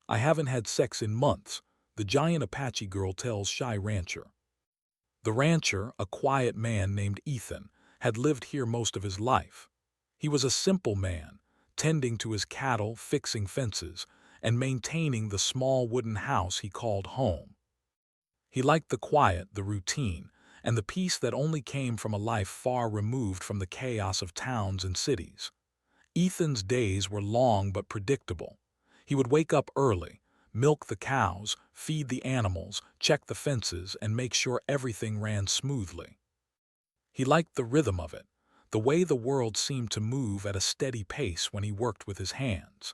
I haven't had sex in months, the giant Apache girl tells Shy Rancher. The rancher, a quiet man named Ethan, had lived here most of his life. He was a simple man, tending to his cattle, fixing fences, and maintaining the small wooden house he called home. He liked the quiet, the routine, and the peace that only came from a life far removed from the chaos of towns and cities. Ethan's days were long but predictable. He would wake up early, milk the cows, feed the animals, check the fences, and make sure everything ran smoothly. He liked the rhythm of it, the way the world seemed to move at a steady pace when he worked with his hands.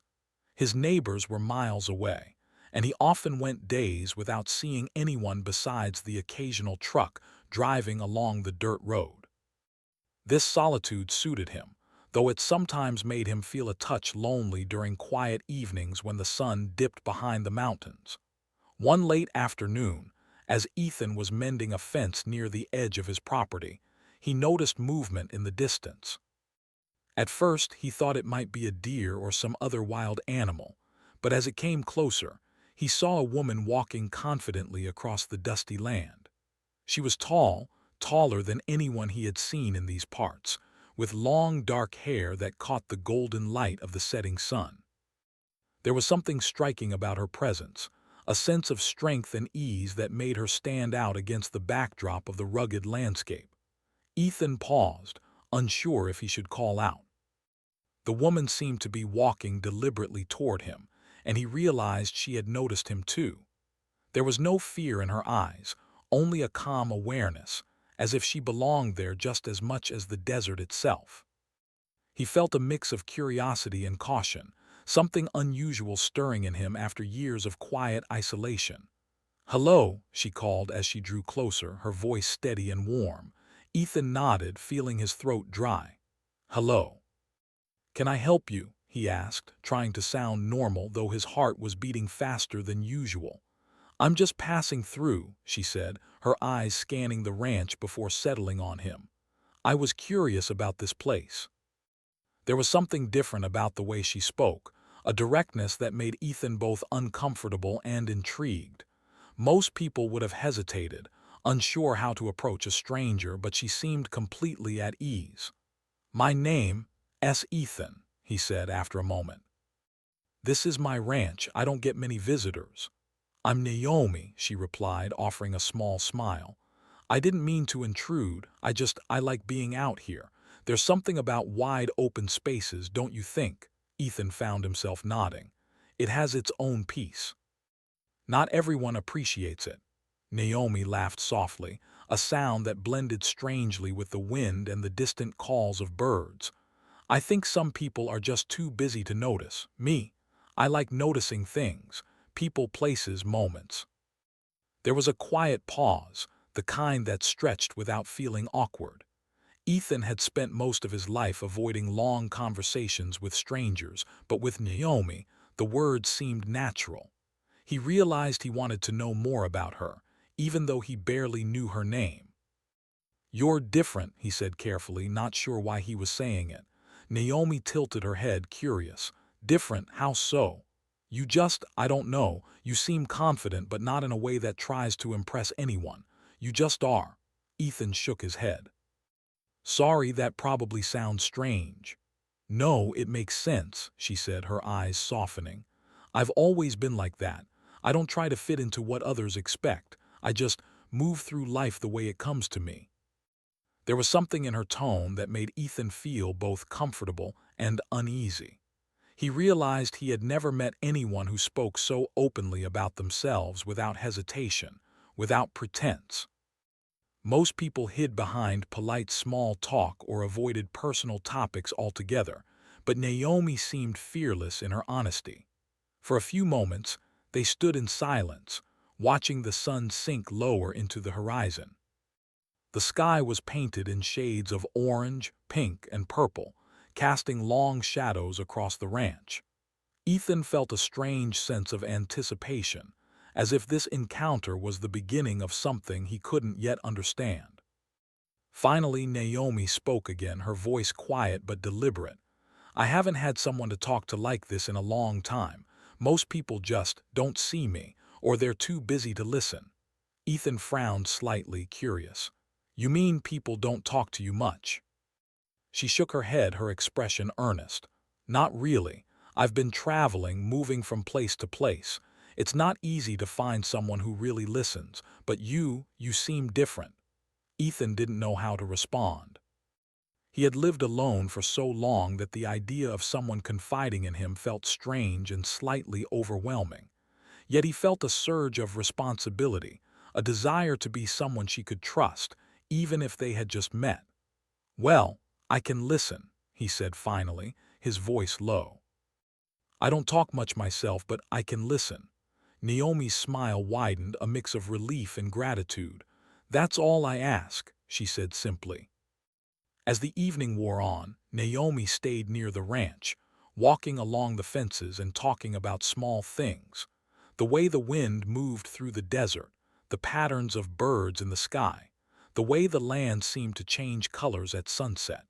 His neighbors were miles away, and he often went days without seeing anyone besides the occasional truck driving along the dirt road. This solitude suited him, though it sometimes made him feel a touch lonely during quiet evenings when the sun dipped behind the mountains. One late afternoon, as Ethan was mending a fence near the edge of his property, he noticed movement in the distance. At first, he thought it might be a deer or some other wild animal, but as it came closer, he saw a woman walking confidently across the dusty land. She was tall, taller than anyone he had seen in these parts, with long dark hair that caught the golden light of the setting sun. There was something striking about her presence, a sense of strength and ease that made her stand out against the backdrop of the rugged landscape. Ethan paused, unsure if he should call out. The woman seemed to be walking deliberately toward him, and he realized she had noticed him too. There was no fear in her eyes, only a calm awareness, as if she belonged there just as much as the desert itself. He felt a mix of curiosity and caution, something unusual stirring in him after years of quiet isolation. "Hello," she called as she drew closer, her voice steady and warm. Ethan nodded, feeling his throat dry. "Hello." "Can I help you?" he asked, trying to sound normal though his heart was beating faster than usual. "I'm just passing through," she said, her eyes scanning the ranch before settling on him. "I was curious about this place." There was something different about the way she spoke, a directness that made Ethan both uncomfortable and intrigued. Most people would have hesitated, unsure how to approach a stranger, but she seemed completely at ease. "My name is Ethan," he said after a moment. "This is my ranch. I don't get many visitors." "I'm Naomi," she replied, offering a small smile. "I didn't mean to intrude. I like being out here. There's something about wide open spaces, don't you think?" Ethan found himself nodding. "It has its own peace. Not everyone appreciates it." Naomi laughed softly, a sound that blended strangely with the wind and the distant calls of birds. "I think some people are just too busy to notice. Me, I like noticing things, people, places, moments." There was a quiet pause, the kind that stretched without feeling awkward. Ethan had spent most of his life avoiding long conversations with strangers, but with Naomi, the words seemed natural. He realized he wanted to know more about her, even though he barely knew her name. "You're different," he said carefully, not sure why he was saying it. Naomi tilted her head, curious. "Different? How so?" I don't know. You seem confident, but not in a way that tries to impress anyone. You just are." Ethan shook his head. "Sorry, that probably sounds strange." "No, it makes sense," she said, her eyes softening. "I've always been like that. I don't try to fit into what others expect. I just move through life the way it comes to me." There was something in her tone that made Ethan feel both comfortable and uneasy. He realized he had never met anyone who spoke so openly about themselves without hesitation, without pretense. Most people hid behind polite small talk or avoided personal topics altogether, but Naomi seemed fearless in her honesty. For a few moments, they stood in silence, watching the sun sink lower into the horizon. The sky was painted in shades of orange, pink, and purple, casting long shadows across the ranch. Ethan felt a strange sense of anticipation, as if this encounter was the beginning of something he couldn't yet understand. Finally, Naomi spoke again, her voice quiet but deliberate. "I haven't had someone to talk to like this in a long time. Most people just don't see me, or they're too busy to listen. Ethan frowned slightly, curious. You mean people don't talk to you much? She shook her head, her expression earnest. Not really. I've been traveling, moving from place to place. It's not easy to find someone who really listens, but you seem different. Ethan didn't know how to respond. He had lived alone for so long that the idea of someone confiding in him felt strange and slightly overwhelming. Yet he felt a surge of responsibility, a desire to be someone she could trust, even if they had just met. Well, I can listen, he said finally, his voice low. I don't talk much myself, but I can listen. Naomi's smile widened, a mix of relief and gratitude. That's all I ask, she said simply. As the evening wore on, Naomi stayed near the ranch, walking along the fences and talking about small things. The way the wind moved through the desert, the patterns of birds in the sky, the way the land seemed to change colors at sunset.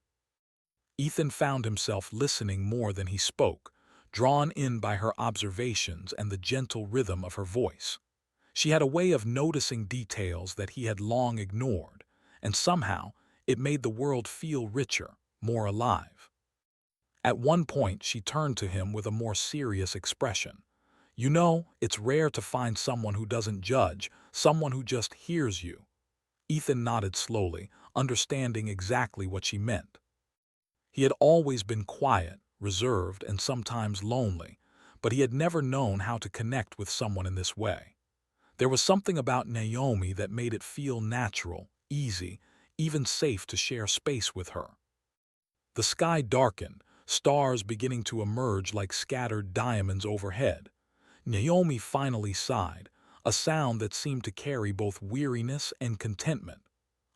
Ethan found himself listening more than he spoke, drawn in by her observations and the gentle rhythm of her voice. She had a way of noticing details that he had long ignored, and somehow it made the world feel richer, more alive. At one point, she turned to him with a more serious expression. You know, it's rare to find someone who doesn't judge, someone who just hears you. Ethan nodded slowly, understanding exactly what she meant. He had always been quiet, reserved, and sometimes lonely, but he had never known how to connect with someone in this way. There was something about Naomi that made it feel natural, easy, even safe to share space with her. The sky darkened, stars beginning to emerge like scattered diamonds overhead. Naomi finally sighed, a sound that seemed to carry both weariness and contentment.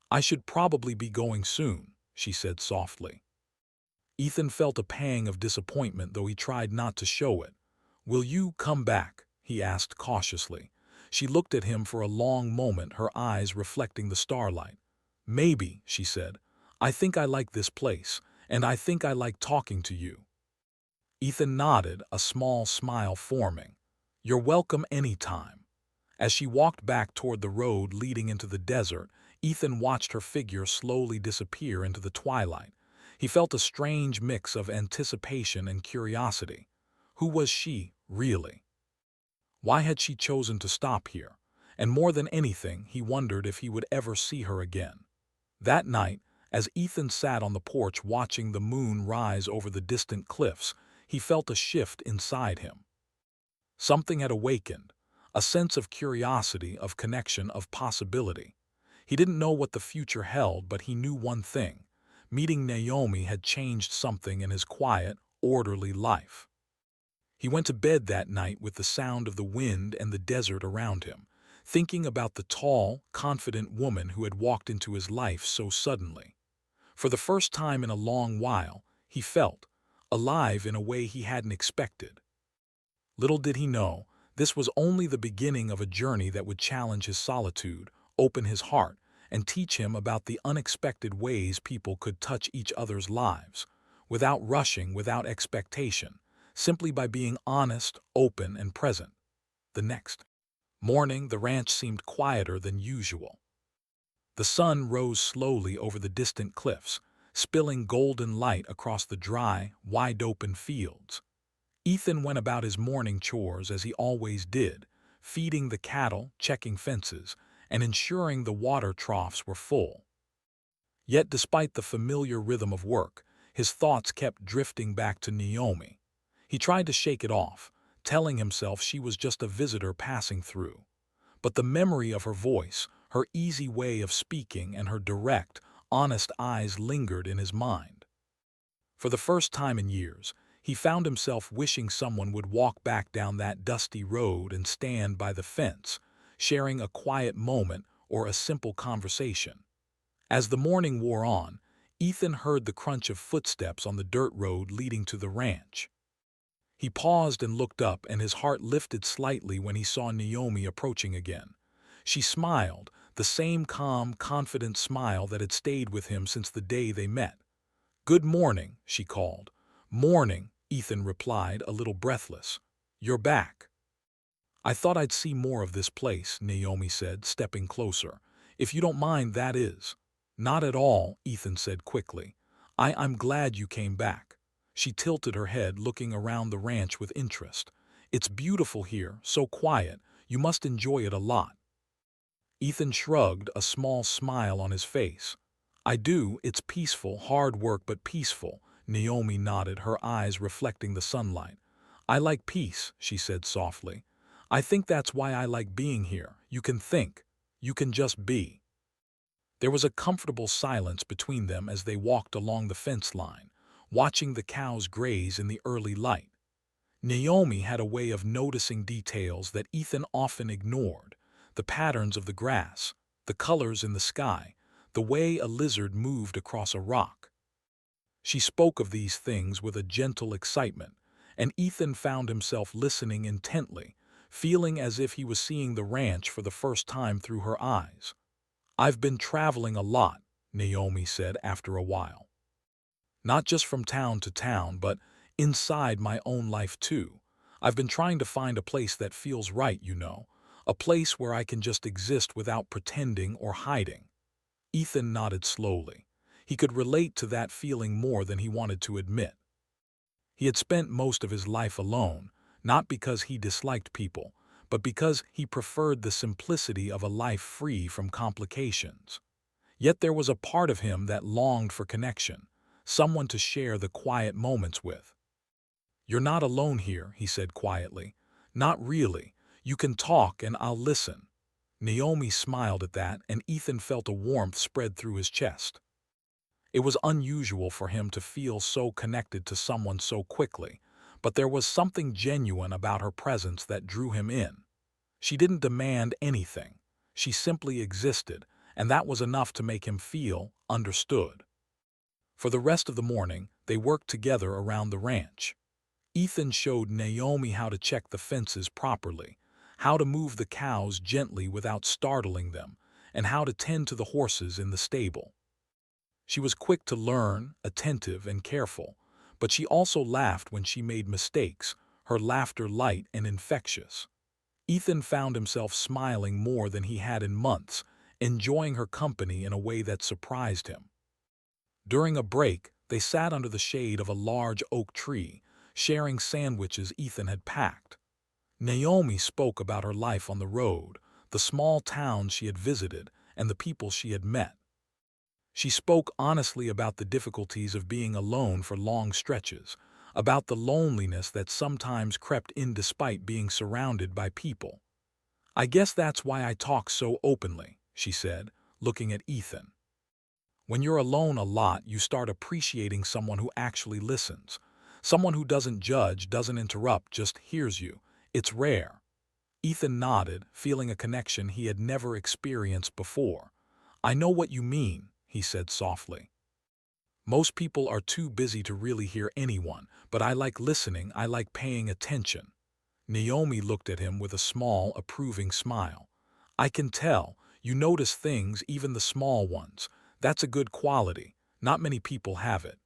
I should probably be going soon, she said softly. Ethan felt a pang of disappointment, though he tried not to show it. Will you come back? He asked cautiously. She looked at him for a long moment, her eyes reflecting the starlight. Maybe, she said. I think I like this place, and I think I like talking to you. Ethan nodded, a small smile forming. You're welcome anytime. As she walked back toward the road leading into the desert, Ethan watched her figure slowly disappear into the twilight. He felt a strange mix of anticipation and curiosity. Who was she, really? Why had she chosen to stop here? And more than anything, he wondered if he would ever see her again. That night, as Ethan sat on the porch watching the moon rise over the distant cliffs, he felt a shift inside him. Something had awakened, a sense of curiosity, of connection, of possibility. He didn't know what the future held, but he knew one thing. Meeting Naomi had changed something in his quiet, orderly life. He went to bed that night with the sound of the wind and the desert around him, thinking about the tall, confident woman who had walked into his life so suddenly. For the first time in a long while, he felt alive in a way he hadn't expected. Little did he know, this was only the beginning of a journey that would challenge his solitude, open his heart, and teach him about the unexpected ways people could touch each other's lives, without rushing, without expectation, simply by being honest, open, and present. The next morning, the ranch seemed quieter than usual. The sun rose slowly over the distant cliffs, spilling golden light across the dry, wide-open fields. Ethan went about his morning chores as he always did, feeding the cattle, checking fences, and ensuring the water troughs were full. Yet despite the familiar rhythm of work, his thoughts kept drifting back to Naomi. He tried to shake it off, telling himself she was just a visitor passing through. But the memory of her voice, her easy way of speaking, and her direct, honest eyes lingered in his mind. For the first time in years, he found himself wishing someone would walk back down that dusty road and stand by the fence, sharing a quiet moment or a simple conversation. As the morning wore on, Ethan heard the crunch of footsteps on the dirt road leading to the ranch. He paused and looked up, and his heart lifted slightly when he saw Naomi approaching again. She smiled, the same calm, confident smile that had stayed with him since the day they met. "Good morning," she called. "Morning," Ethan replied, a little breathless. "You're back. I thought I'd see more of this place," Naomi said, stepping closer. "If you don't mind, that is." "Not at all," Ethan said quickly. I'm glad you came back." She tilted her head, looking around the ranch with interest. "It's beautiful here, so quiet. You must enjoy it a lot." Ethan shrugged, a small smile on his face. "I do. It's peaceful, hard work but peaceful." Naomi nodded, her eyes reflecting the sunlight. "I like peace," she said softly. "I think that's why I like being here. You can think. You can just be." There was a comfortable silence between them as they walked along the fence line, watching the cows graze in the early light. Naomi had a way of noticing details that Ethan often ignored: the patterns of the grass, the colors in the sky, the way a lizard moved across a rock. She spoke of these things with a gentle excitement, and Ethan found himself listening intently, feeling as if he was seeing the ranch for the first time through her eyes. "I've been traveling a lot," Naomi said after a while. "Not just from town to town, but inside my own life too. I've been trying to find a place that feels right, a place where I can just exist without pretending or hiding." Ethan nodded slowly. He could relate to that feeling more than he wanted to admit. He had spent most of his life alone, not because he disliked people, but because he preferred the simplicity of a life free from complications. Yet there was a part of him that longed for connection, someone to share the quiet moments with. "You're not alone here," he said quietly. "Not really. You can talk and I'll listen." Naomi smiled at that, and Ethan felt a warmth spread through his chest. It was unusual for him to feel so connected to someone so quickly, but there was something genuine about her presence that drew him in. She didn't demand anything. She simply existed, and that was enough to make him feel understood. For the rest of the morning, they worked together around the ranch. Ethan showed Naomi how to check the fences properly, how to move the cows gently without startling them, and how to tend to the horses in the stable. She was quick to learn, attentive and careful, but she also laughed when she made mistakes, her laughter light and infectious. Ethan found himself smiling more than he had in months, enjoying her company in a way that surprised him. During a break, they sat under the shade of a large oak tree, sharing sandwiches Ethan had packed. Naomi spoke about her life on the road, the small towns she had visited, and the people she had met. She spoke honestly about the difficulties of being alone for long stretches, about the loneliness that sometimes crept in despite being surrounded by people. "I guess that's why I talk so openly," she said, looking at Ethan. "When you're alone a lot, you start appreciating someone who actually listens. Someone who doesn't judge, doesn't interrupt, just hears you. It's rare." Ethan nodded, feeling a connection he had never experienced before. "I know what you mean," he said softly. "Most people are too busy to really hear anyone, but I like listening, I like paying attention." Naomi looked at him with a small, approving smile. "I can tell. You notice things, even the small ones. That's a good quality. Not many people have it."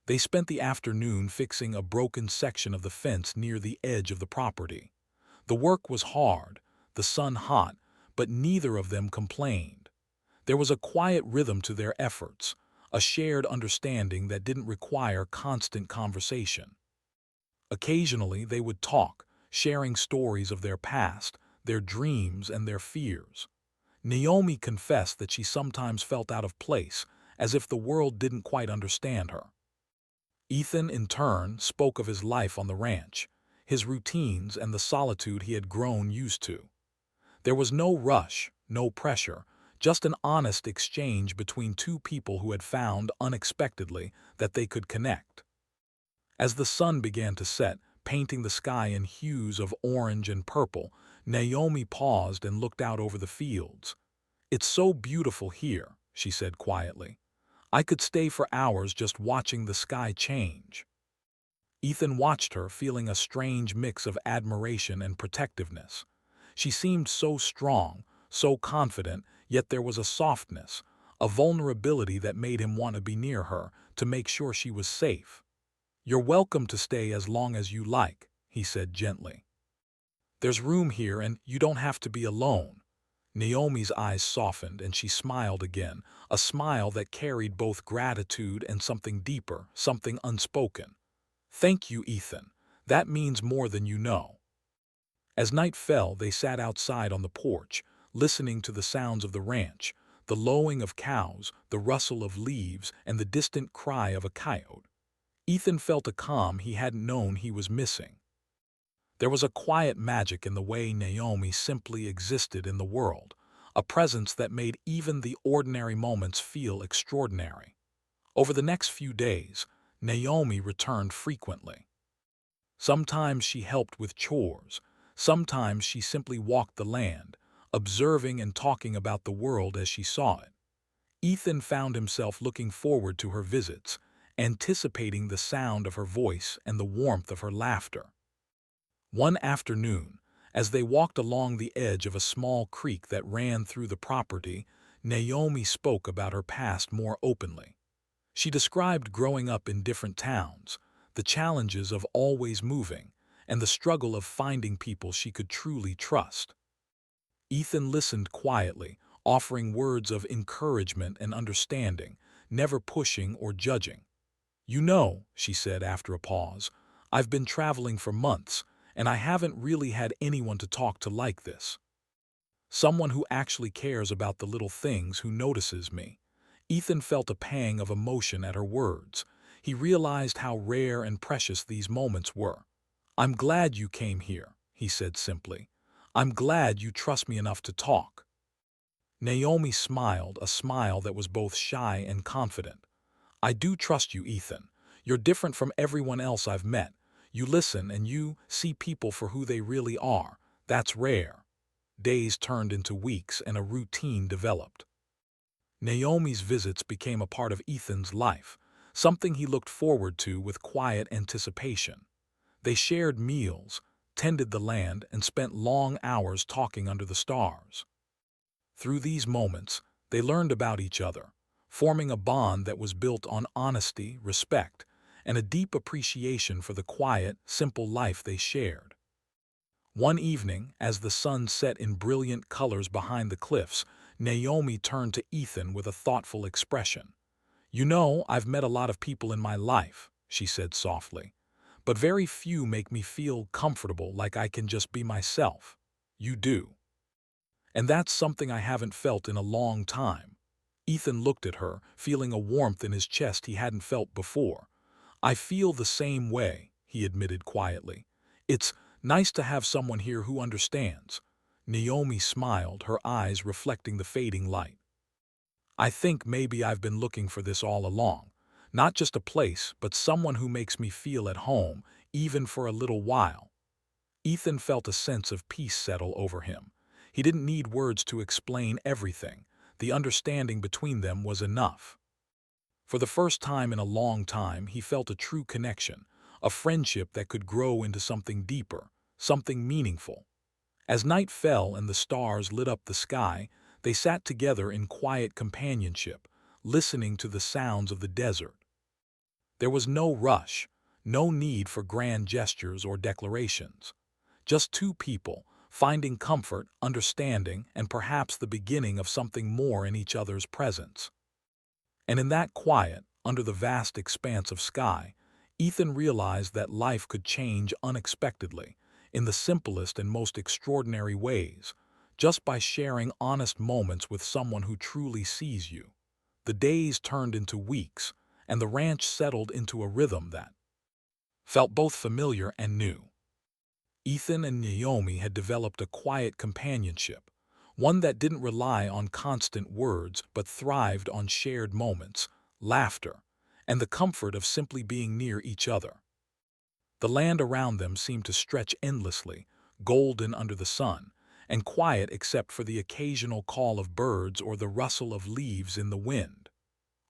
They spent the afternoon fixing a broken section of the fence near the edge of the property. The work was hard, the sun hot, but neither of them complained. There was a quiet rhythm to their efforts, a shared understanding that didn't require constant conversation. Occasionally they would talk, sharing stories of their past, their dreams and their fears. Naomi confessed that she sometimes felt out of place, as if the world didn't quite understand her. Ethan, in turn, spoke of his life on the ranch, his routines and the solitude he had grown used to. There was no rush, no pressure, just an honest exchange between two people who had found, unexpectedly, that they could connect. As the sun began to set, painting the sky in hues of orange and purple, Naomi paused and looked out over the fields. "It's so beautiful here," she said quietly. "I could stay for hours just watching the sky change." Ethan watched her, feeling a strange mix of admiration and protectiveness. She seemed so strong, so confident, yet there was a softness, a vulnerability that made him want to be near her, to make sure she was safe. "You're welcome to stay as long as you like," he said gently. "There's room here and you don't have to be alone." Naomi's eyes softened and she smiled again, a smile that carried both gratitude and something deeper, something unspoken. "Thank you, Ethan. That means more than you know." As night fell, they sat outside on the porch, listening to the sounds of the ranch, the lowing of cows, the rustle of leaves, and the distant cry of a coyote. Ethan felt a calm he hadn't known he was missing. There was a quiet magic in the way Naomi simply existed in the world, a presence that made even the ordinary moments feel extraordinary. Over the next few days, Naomi returned frequently. Sometimes she helped with chores, sometimes she simply walked the land, observing and talking about the world as she saw it. Ethan found himself looking forward to her visits, anticipating the sound of her voice and the warmth of her laughter. One afternoon, as they walked along the edge of a small creek that ran through the property, Naomi spoke about her past more openly. She described growing up in different towns, the challenges of always moving, and the struggle of finding people she could truly trust. Ethan listened quietly, offering words of encouragement and understanding, never pushing or judging. "You know," she said after a pause, "I've been traveling for months, and I haven't really had anyone to talk to like this. Someone who actually cares about the little things, who notices me." Ethan felt a pang of emotion at her words. He realized how rare and precious these moments were. "I'm glad you came here," he said simply. "I'm glad you trust me enough to talk." Naomi smiled, a smile that was both shy and confident. "I do trust you, Ethan. You're different from everyone else I've met. You listen and you see people for who they really are. That's rare." Days turned into weeks and a routine developed. Naomi's visits became a part of Ethan's life, something he looked forward to with quiet anticipation. They shared meals, tended the land, and spent long hours talking under the stars. Through these moments, they learned about each other, forming a bond that was built on honesty, respect, and a deep appreciation for the quiet, simple life they shared. One evening, as the sun set in brilliant colors behind the cliffs, Naomi turned to Ethan with a thoughtful expression. "You know, I've met a lot of people in my life," she said softly, "but very few make me feel comfortable like I can just be myself. You do. And that's something I haven't felt in a long time." Ethan looked at her, feeling a warmth in his chest he hadn't felt before. "I feel the same way," he admitted quietly. "It's nice to have someone here who understands." Naomi smiled, her eyes reflecting the fading light. "I think maybe I've been looking for this all along. Not just a place, but someone who makes me feel at home, even for a little while." Ethan felt a sense of peace settle over him. He didn't need words to explain everything. The understanding between them was enough. For the first time in a long time, he felt a true connection, a friendship that could grow into something deeper, something meaningful. As night fell and the stars lit up the sky, they sat together in quiet companionship, listening to the sounds of the desert. There was no rush, no need for grand gestures or declarations. Just two people, finding comfort, understanding, and perhaps the beginning of something more in each other's presence. And in that quiet, under the vast expanse of sky, Ethan realized that life could change unexpectedly, in the simplest and most extraordinary ways, just by sharing honest moments with someone who truly sees you. The days turned into weeks, and the ranch settled into a rhythm that felt both familiar and new. Ethan and Naomi had developed a quiet companionship, one that didn't rely on constant words but thrived on shared moments, laughter, and the comfort of simply being near each other. The land around them seemed to stretch endlessly, golden under the sun, and quiet except for the occasional call of birds or the rustle of leaves in the wind.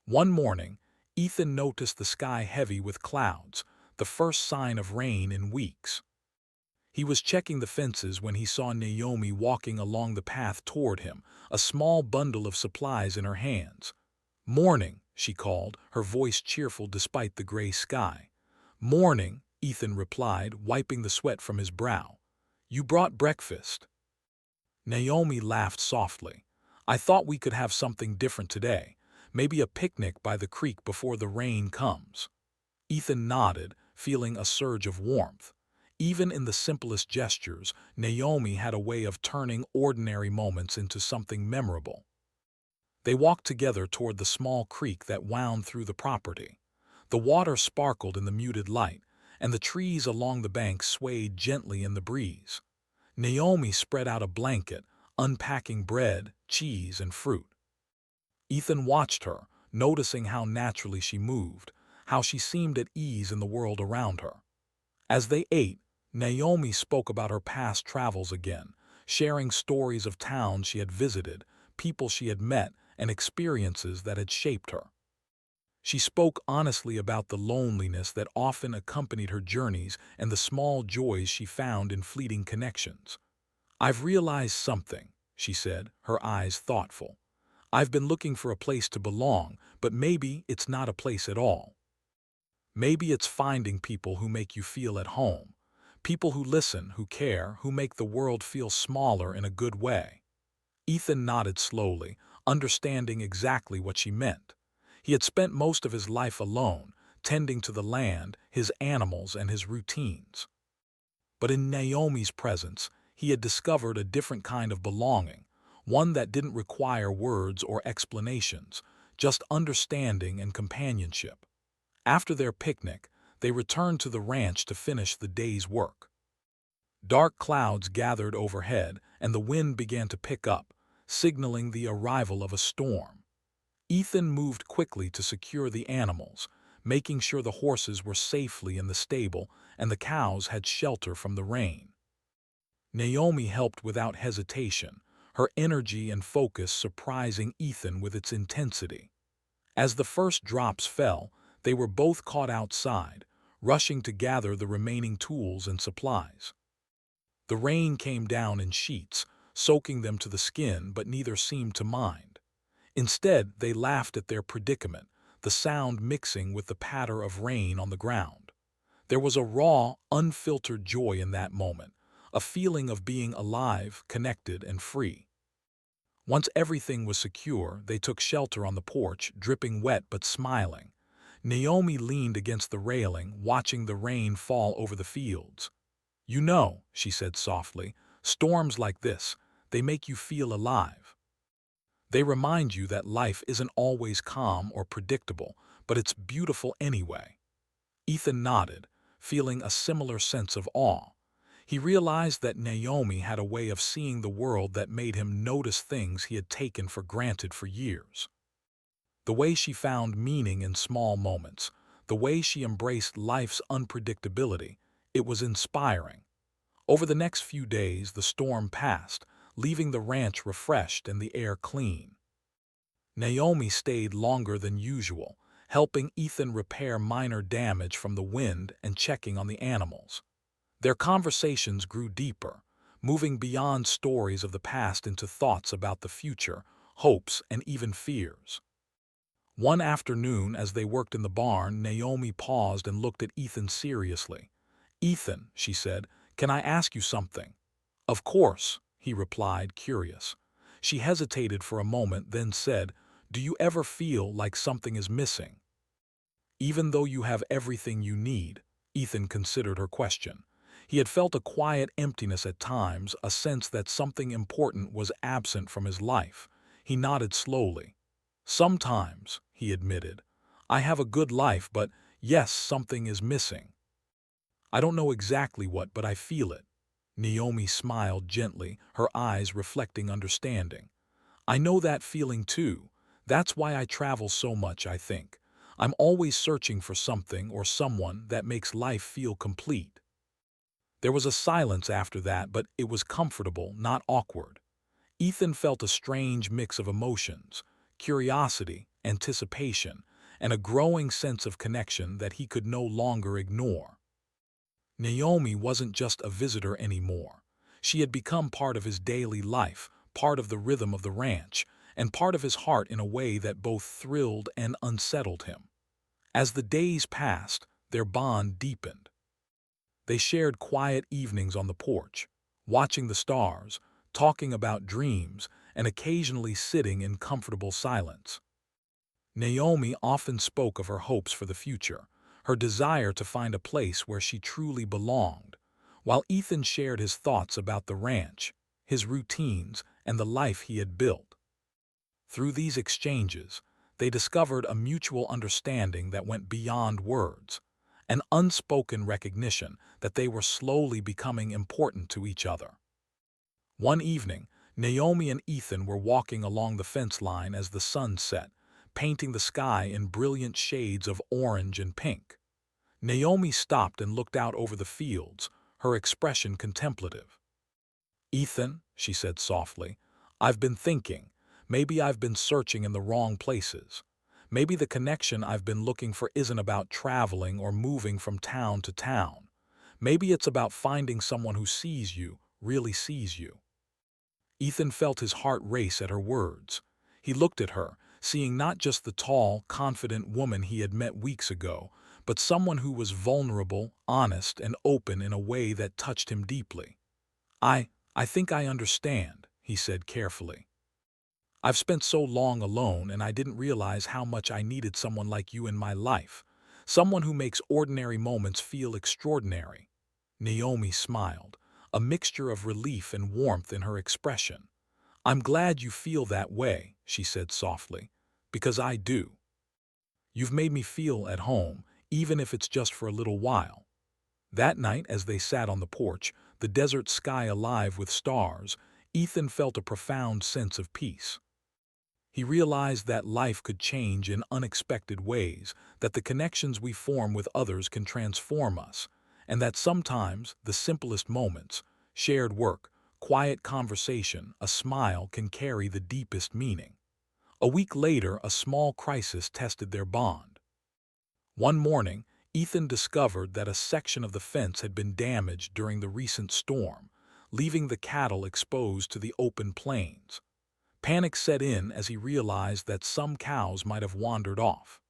One morning, Ethan noticed the sky heavy with clouds, the first sign of rain in weeks. He was checking the fences when he saw Naomi walking along the path toward him, a small bundle of supplies in her hands. "Morning," she called, her voice cheerful despite the gray sky. "Morning," Ethan replied, wiping the sweat from his brow. You brought breakfast. Naomi laughed softly. I thought we could have something different today, maybe a picnic by the creek before the rain comes. Ethan nodded, feeling a surge of warmth. Even in the simplest gestures, Naomi had a way of turning ordinary moments into something memorable. They walked together toward the small creek that wound through the property. The water sparkled in the muted light, and the trees along the bank swayed gently in the breeze. Naomi spread out a blanket, unpacking bread, cheese, and fruit. Ethan watched her, noticing how naturally she moved, how she seemed at ease in the world around her. As they ate, Naomi spoke about her past travels again, sharing stories of towns she had visited, people she had met, and experiences that had shaped her. She spoke honestly about the loneliness that often accompanied her journeys and the small joys she found in fleeting connections. I've realized something, she said, her eyes thoughtful. I've been looking for a place to belong, but maybe it's not a place at all. Maybe it's finding people who make you feel at home, people who listen, who care, who make the world feel smaller in a good way. Ethan nodded slowly, understanding exactly what she meant. He had spent most of his life alone, tending to the land, his animals, and his routines. But in Naomi's presence, he had discovered a different kind of belonging, one that didn't require words or explanations, just understanding and companionship. After their picnic, they returned to the ranch to finish the day's work. Dark clouds gathered overhead, and the wind began to pick up, signaling the arrival of a storm. Ethan moved quickly to secure the animals, making sure the horses were safely in the stable and the cows had shelter from the rain. Naomi helped without hesitation, her energy and focus surprising Ethan with its intensity. As the first drops fell, they were both caught outside, rushing to gather the remaining tools and supplies. The rain came down in sheets, soaking them to the skin, but neither seemed to mind. Instead, they laughed at their predicament, the sound mixing with the patter of rain on the ground. There was a raw, unfiltered joy in that moment, a feeling of being alive, connected, and free. Once everything was secure, they took shelter on the porch, dripping wet but smiling. Naomi leaned against the railing, watching the rain fall over the fields. You know, she said softly, storms like this, they make you feel alive. They remind you that life isn't always calm or predictable, but it's beautiful anyway. Ethan nodded, feeling a similar sense of awe. He realized that Naomi had a way of seeing the world that made him notice things he had taken for granted for years. The way she found meaning in small moments, the way she embraced life's unpredictability, it was inspiring. Over the next few days, the storm passed, leaving the ranch refreshed and the air clean. Naomi stayed longer than usual, helping Ethan repair minor damage from the wind and checking on the animals. Their conversations grew deeper, moving beyond stories of the past into thoughts about the future, hopes, and even fears. One afternoon, as they worked in the barn, Naomi paused and looked at Ethan seriously. Ethan, she said, can I ask you something? Of course, he replied, curious. She hesitated for a moment, then said, do you ever feel like something is missing? Even though you have everything you need, Ethan considered her question. He had felt a quiet emptiness at times, a sense that something important was absent from his life. He nodded slowly. Sometimes, he admitted, I have a good life, but yes, something is missing. I don't know exactly what, but I feel it. Naomi smiled gently, her eyes reflecting understanding. I know that feeling too. That's why I travel so much, I think. I'm always searching for something or someone that makes life feel complete. There was a silence after that, but it was comfortable, not awkward. Ethan felt a strange mix of emotions, curiosity, anticipation, and a growing sense of connection that he could no longer ignore. Naomi wasn't just a visitor anymore. She had become part of his daily life, part of the rhythm of the ranch, and part of his heart in a way that both thrilled and unsettled him. As the days passed, their bond deepened. They shared quiet evenings on the porch, watching the stars, talking about dreams, and occasionally sitting in comfortable silence. Naomi often spoke of her hopes for the future, her desire to find a place where she truly belonged, while Ethan shared his thoughts about the ranch, his routines, and the life he had built. Through these exchanges, they discovered a mutual understanding that went beyond words, an unspoken recognition that they were slowly becoming important to each other. One evening, Naomi and Ethan were walking along the fence line as the sun set, painting the sky in brilliant shades of orange and pink. Naomi stopped and looked out over the fields, her expression contemplative. "Ethan," she said softly, "I've been thinking. Maybe I've been searching in the wrong places. Maybe the connection I've been looking for isn't about traveling or moving from town to town. Maybe it's about finding someone who sees you, really sees you." Ethan felt his heart race at her words. He looked at her, seeing not just the tall, confident woman he had met weeks ago, but someone who was vulnerable, honest, and open in a way that touched him deeply. I think I understand," he said carefully. "I've spent so long alone and I didn't realize how much I needed someone like you in my life, someone who makes ordinary moments feel extraordinary." Naomi smiled, a mixture of relief and warmth in her expression. "I'm glad you feel that way," she said softly, "because I do. You've made me feel at home, even if it's just for a little while." That night, as they sat on the porch, the desert sky alive with stars, Ethan felt a profound sense of peace. He realized that life could change in unexpected ways, that the connections we form with others can transform us, and that sometimes the simplest moments, shared work, quiet conversation, a smile can carry the deepest meaning. A week later, a small crisis tested their bond. One morning, Ethan discovered that a section of the fence had been damaged during the recent storm, leaving the cattle exposed to the open plains. Panic set in as he realized that some cows might have wandered off.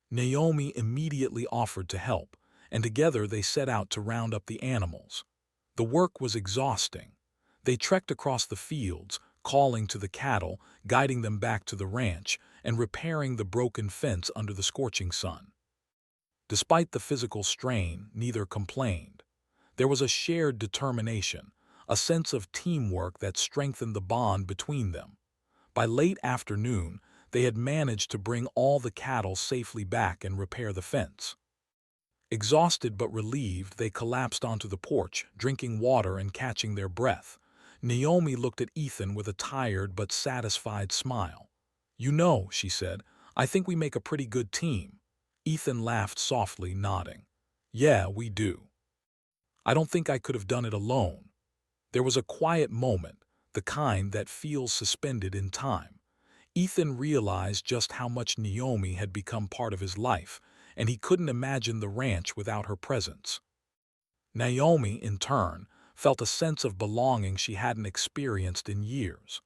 Naomi immediately offered to help, and together they set out to round up the animals. The work was exhausting. They trekked across the fields, calling to the cattle, guiding them back to the ranch, and repairing the broken fence under the scorching sun. Despite the physical strain, neither complained. There was a shared determination, a sense of teamwork that strengthened the bond between them. By late afternoon, they had managed to bring all the cattle safely back and repair the fence. Exhausted but relieved, they collapsed onto the porch, drinking water and catching their breath. Naomi looked at Ethan with a tired but satisfied smile. "You know," she said, "I think we make a pretty good team." Ethan laughed softly, nodding. "Yeah, we do. I don't think I could have done it alone." There was a quiet moment, the kind that feels suspended in time. Ethan realized just how much Naomi had become part of his life, and he couldn't imagine the ranch without her presence. Naomi, in turn, felt a sense of belonging she hadn't experienced in years.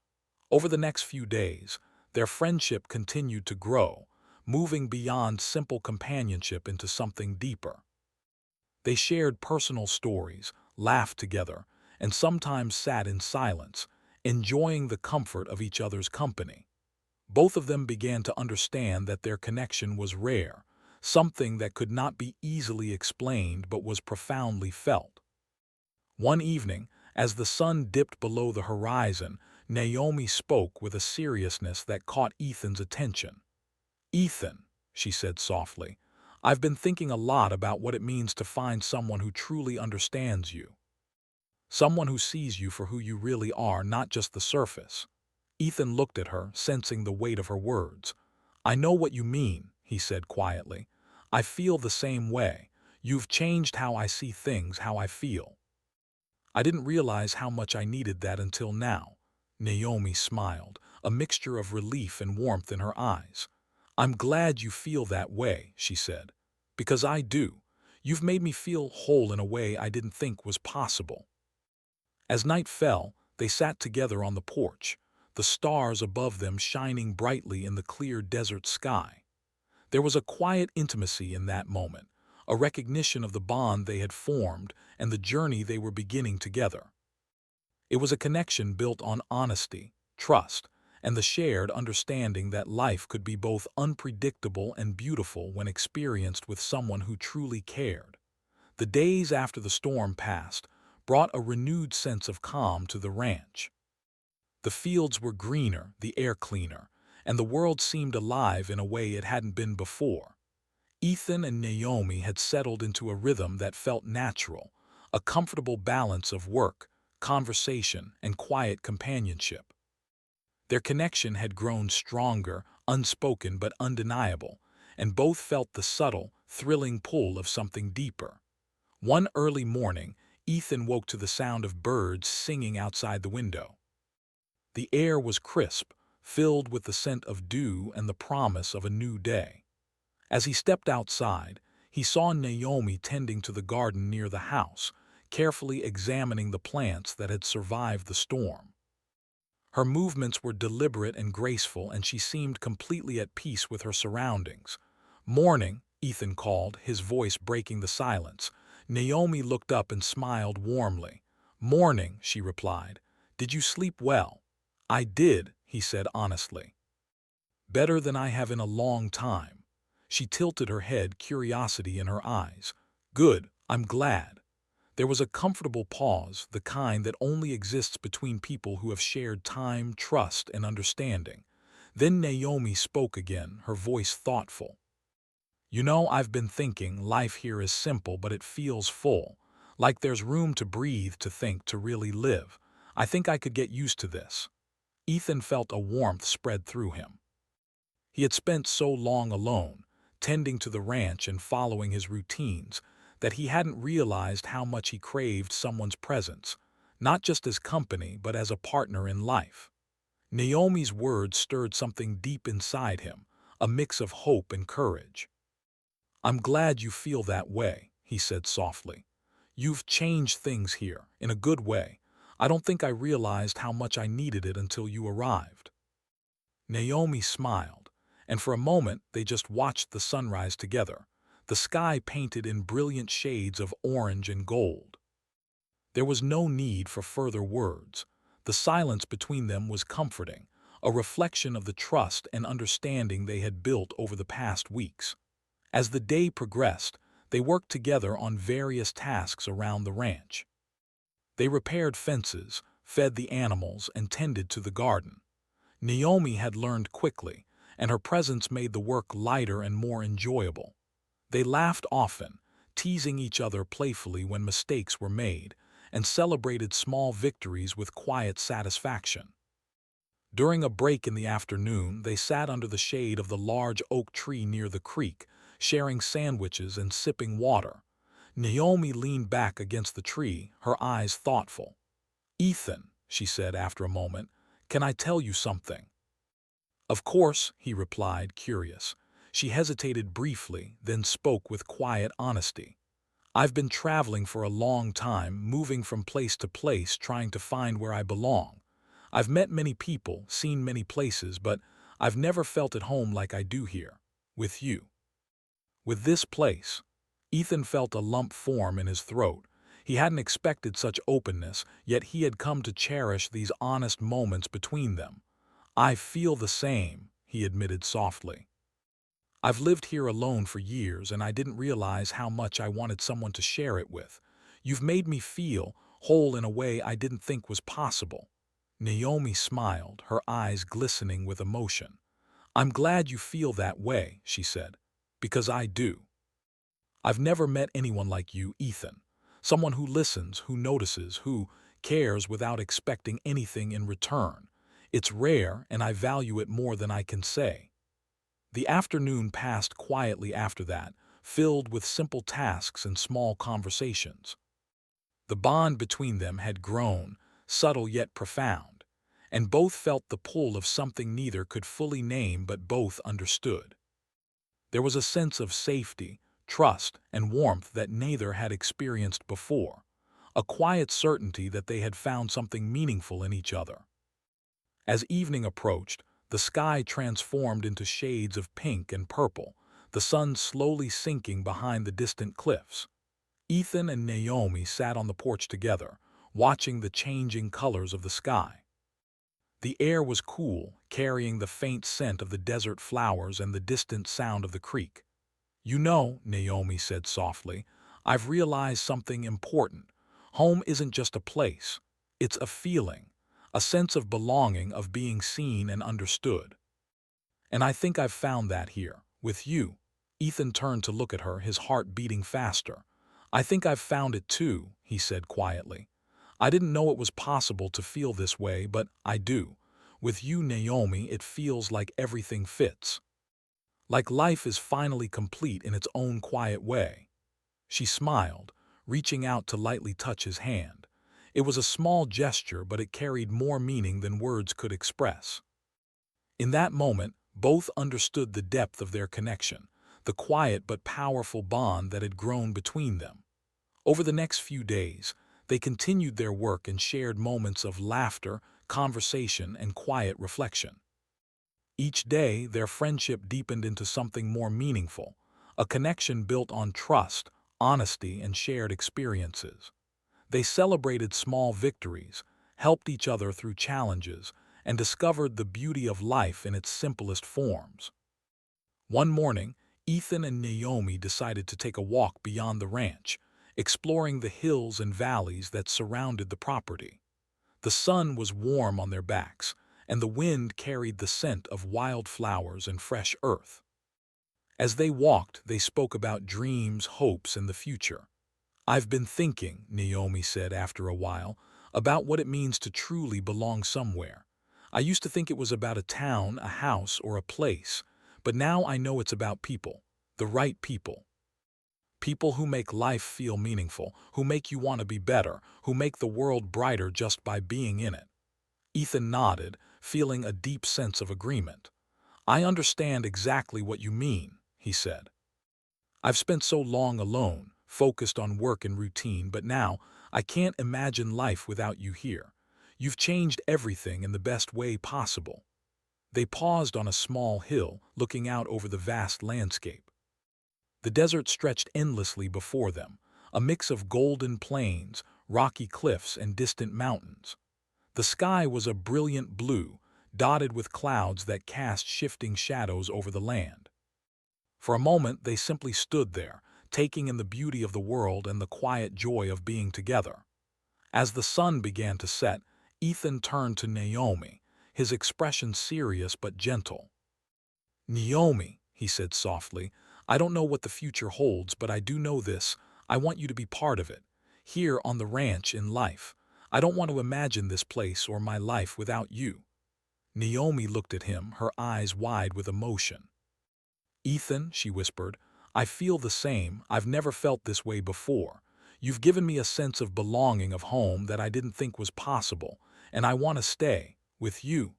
Over the next few days, their friendship continued to grow, moving beyond simple companionship into something deeper. They shared personal stories, laughed together, and sometimes sat in silence, enjoying the comfort of each other's company. Both of them began to understand that their connection was rare, something that could not be easily explained but was profoundly felt. One evening, as the sun dipped below the horizon, Naomi spoke with a seriousness that caught Ethan's attention. "Ethan," she said softly, "I've been thinking a lot about what it means to find someone who truly understands you. Someone who sees you for who you really are, not just the surface." Ethan looked at her, sensing the weight of her words. "I know what you mean," he said quietly. "I feel the same way. You've changed how I see things, how I feel." "I didn't realize how much I needed that until now." Naomi smiled, a mixture of relief and warmth in her eyes. "I'm glad you feel that way," she said, "because I do. You've made me feel whole in a way I didn't think was possible." As night fell, they sat together on the porch, the stars above them shining brightly in the clear desert sky. There was a quiet intimacy in that moment, a recognition of the bond they had formed and the journey they were beginning together. It was a connection built on honesty, trust, and the shared understanding that life could be both unpredictable and beautiful when experienced with someone who truly cared. The days after the storm passed brought a renewed sense of calm to the ranch. The fields were greener, the air cleaner, and the world seemed alive in a way it hadn't been before. Ethan and Naomi had settled into a rhythm that felt natural, a comfortable balance of work, conversation, and quiet companionship. Their connection had grown stronger, unspoken but undeniable, and both felt the subtle, thrilling pull of something deeper. One early morning, Ethan woke to the sound of birds singing outside the window. The air was crisp, filled with the scent of dew and the promise of a new day. As he stepped outside, he saw Naomi tending to the garden near the house, carefully examining the plants that had survived the storm. Her movements were deliberate and graceful, and she seemed completely at peace with her surroundings. "Morning," Ethan called, his voice breaking the silence. Naomi looked up and smiled warmly. "Morning," she replied. "Did you sleep well?" "I did," he said honestly. "Better than I have in a long time." She tilted her head, curiosity in her eyes. "Good, I'm glad." There was a comfortable pause, the kind that only exists between people who have shared time, trust, and understanding. Then Naomi spoke again, her voice thoughtful. "You know, I've been thinking, life here is simple, but it feels full. Like there's room to breathe, to think, to really live. I think I could get used to this." Ethan felt a warmth spread through him. He had spent so long alone, tending to the ranch and following his routines, that he hadn't realized how much he craved someone's presence, not just as company but as a partner in life. Naomi's words stirred something deep inside him, a mix of hope and courage. "I'm glad you feel that way," he said softly. "You've changed things here, in a good way. I don't think I realized how much I needed it until you arrived." Naomi smiled, and for a moment they just watched the sunrise together, the sky painted in brilliant shades of orange and gold. There was no need for further words. The silence between them was comforting, a reflection of the trust and understanding they had built over the past weeks. As the day progressed, they worked together on various tasks around the ranch. They repaired fences, fed the animals, and tended to the garden. Naomi had learned quickly, and her presence made the work lighter and more enjoyable. They laughed often, teasing each other playfully when mistakes were made, and celebrated small victories with quiet satisfaction. During a break in the afternoon, they sat under the shade of the large oak tree near the creek, sharing sandwiches and sipping water. Naomi leaned back against the tree, her eyes thoughtful. "Ethan," she said after a moment, "can I tell you something?" "Of course," he replied, curious. She hesitated briefly, then spoke with quiet honesty. "I've been traveling for a long time, moving from place to place, trying to find where I belong. I've met many people, seen many places, but I've never felt at home like I do here, with you. With this place." Ethan felt a lump form in his throat. He hadn't expected such openness, yet he had come to cherish these honest moments between them. "I feel the same," he admitted softly. "I've lived here alone for years, and I didn't realize how much I wanted someone to share it with. You've made me feel whole in a way I didn't think was possible." Naomi smiled, her eyes glistening with emotion. "I'm glad you feel that way," she said, "because I do. I've never met anyone like you, Ethan. Someone who listens, who notices, who cares without expecting anything in return. It's rare, and I value it more than I can say." The afternoon passed quietly after that, filled with simple tasks and small conversations. The bond between them had grown, subtle yet profound, and both felt the pull of something neither could fully name but both understood. There was a sense of safety, trust, and warmth that neither had experienced before, a quiet certainty that they had found something meaningful in each other. As evening approached, the sky transformed into shades of pink and purple, the sun slowly sinking behind the distant cliffs. Ethan and Naomi sat on the porch together, watching the changing colors of the sky. The air was cool, carrying the faint scent of the desert flowers and the distant sound of the creek. "You know," Naomi said softly, "I've realized something important. Home isn't just a place. It's a feeling, a sense of belonging, of being seen and understood. And I think I've found that here, with you." Ethan turned to look at her, his heart beating faster. "I think I've found it too," he said quietly. "I didn't know it was possible to feel this way, but I do. With you, Naomi, it feels like everything fits. Like life is finally complete in its own quiet way." She smiled, reaching out to lightly touch his hand. It was a small gesture, but it carried more meaning than words could express. In that moment, both understood the depth of their connection, the quiet but powerful bond that had grown between them. Over the next few days, they continued their work and shared moments of laughter, conversation, and quiet reflection. Each day, their friendship deepened into something more meaningful, a connection built on trust, honesty, and shared experiences. They celebrated small victories, helped each other through challenges, and discovered the beauty of life in its simplest forms. One morning, Ethan and Naomi decided to take a walk beyond the ranch, exploring the hills and valleys that surrounded the property. The sun was warm on their backs, and the wind carried the scent of wildflowers and fresh earth. As they walked, they spoke about dreams, hopes, and the future. "I've been thinking," Naomi said after a while, "about what it means to truly belong somewhere. I used to think it was about a town, a house, or a place, but now I know it's about people, the right people. People who make life feel meaningful, who make you want to be better, who make the world brighter just by being in it." Ethan nodded, feeling a deep sense of agreement. "I understand exactly what you mean," he said. "I've spent so long alone, focused on work and routine, but now I can't imagine life without you here. You've changed everything in the best way possible." They paused on a small hill, looking out over the vast landscape. The desert stretched endlessly before them, a mix of golden plains, rocky cliffs, and distant mountains. The sky was a brilliant blue, dotted with clouds that cast shifting shadows over the land. For a moment, they simply stood there, taking in the beauty of the world and the quiet joy of being together. As the sun began to set, Ethan turned to Naomi, his expression serious but gentle. "Naomi," he said softly, "I don't know what the future holds, but I do know this: I want you to be part of it. Here on the ranch, in life. I don't want to imagine this place or my life without you." Naomi looked at him, her eyes wide with emotion. "Ethan," she whispered, "I feel the same. I've never felt this way before. You've given me a sense of belonging, of home that I didn't think was possible, and I want to stay with you."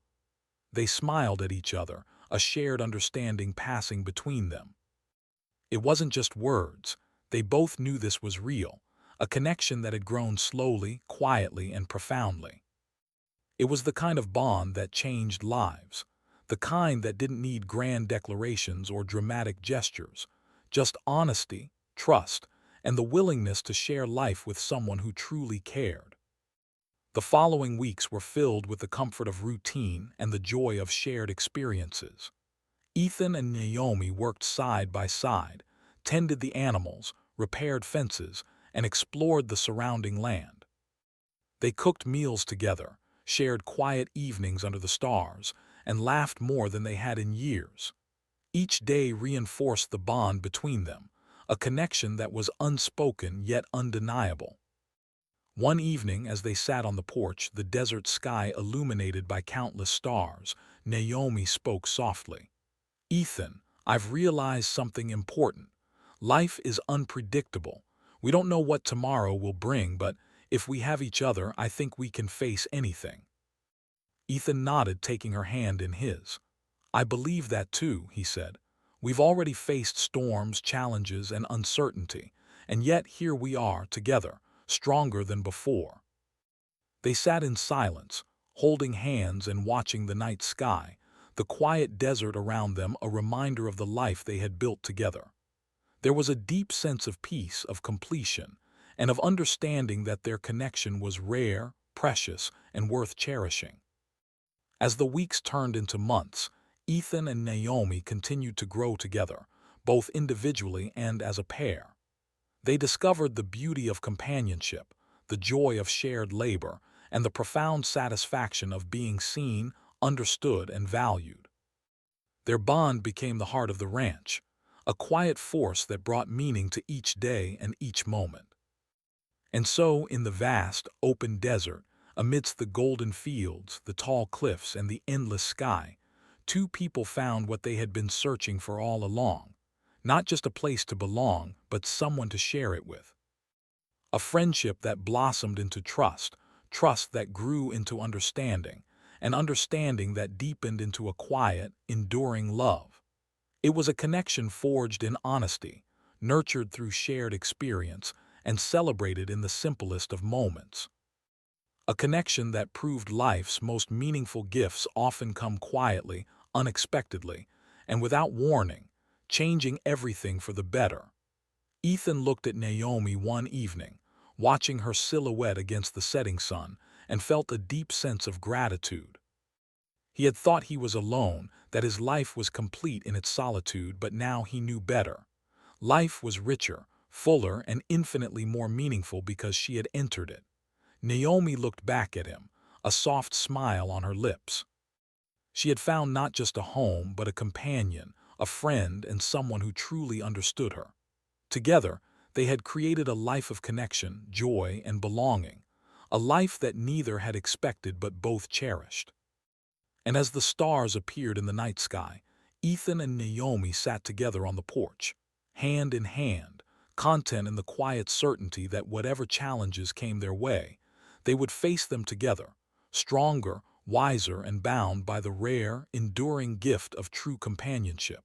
They smiled at each other, a shared understanding passing between them. It wasn't just words. They both knew this was real, a connection that had grown slowly, quietly, and profoundly. It was the kind of bond that changed lives, the kind that didn't need grand declarations or dramatic gestures, just honesty, trust, and the willingness to share life with someone who truly cared. The following weeks were filled with the comfort of routine and the joy of shared experiences. Ethan and Naomi worked side by side, tended the animals, repaired fences, and explored the surrounding land. They cooked meals together, shared quiet evenings under the stars, and laughed more than they had in years. Each day reinforced the bond between them, a connection that was unspoken yet undeniable. One evening, as they sat on the porch, the desert sky illuminated by countless stars, Naomi spoke softly. "Ethan, I've realized something important. Life is unpredictable. We don't know what tomorrow will bring, but if we have each other, I think we can face anything." Ethan nodded, taking her hand in his. "I believe that too," he said. "We've already faced storms, challenges, and uncertainty, and yet here we are, together, stronger than before." They sat in silence, holding hands and watching the night sky, the quiet desert around them a reminder of the life they had built together. There was a deep sense of peace, of completion, and of understanding that their connection was rare, precious, and worth cherishing. As the weeks turned into months, Ethan and Naomi continued to grow together, both individually and as a pair. They discovered the beauty of companionship, the joy of shared labor, and the profound satisfaction of being seen, understood, and valued. Their bond became the heart of the ranch, a quiet force that brought meaning to each day and each moment. And so, in the vast, open desert, amidst the golden fields, the tall cliffs, and the endless sky, two people found what they had been searching for all along. Not just a place to belong, but someone to share it with. A friendship that blossomed into trust, trust that grew into understanding, and understanding that deepened into a quiet, enduring love. It was a connection forged in honesty, nurtured through shared experience, and celebrated in the simplest of moments. A connection that proved life's most meaningful gifts often come quietly, unexpectedly, and without warning, changing everything for the better. Ethan looked at Naomi one evening, watching her silhouette against the setting sun, and felt a deep sense of gratitude. He had thought he was alone, that his life was complete in its solitude, but now he knew better. Life was richer, fuller, and infinitely more meaningful because she had entered it. Naomi looked back at him, a soft smile on her lips. She had found not just a home, but a companion, a friend, and someone who truly understood her. Together, they had created a life of connection, joy, and belonging, a life that neither had expected but both cherished. And as the stars appeared in the night sky, Ethan and Naomi sat together on the porch, hand in hand, content in the quiet certainty that whatever challenges came their way, they would face them together, stronger, wiser, and bound by the rare, enduring gift of true companionship.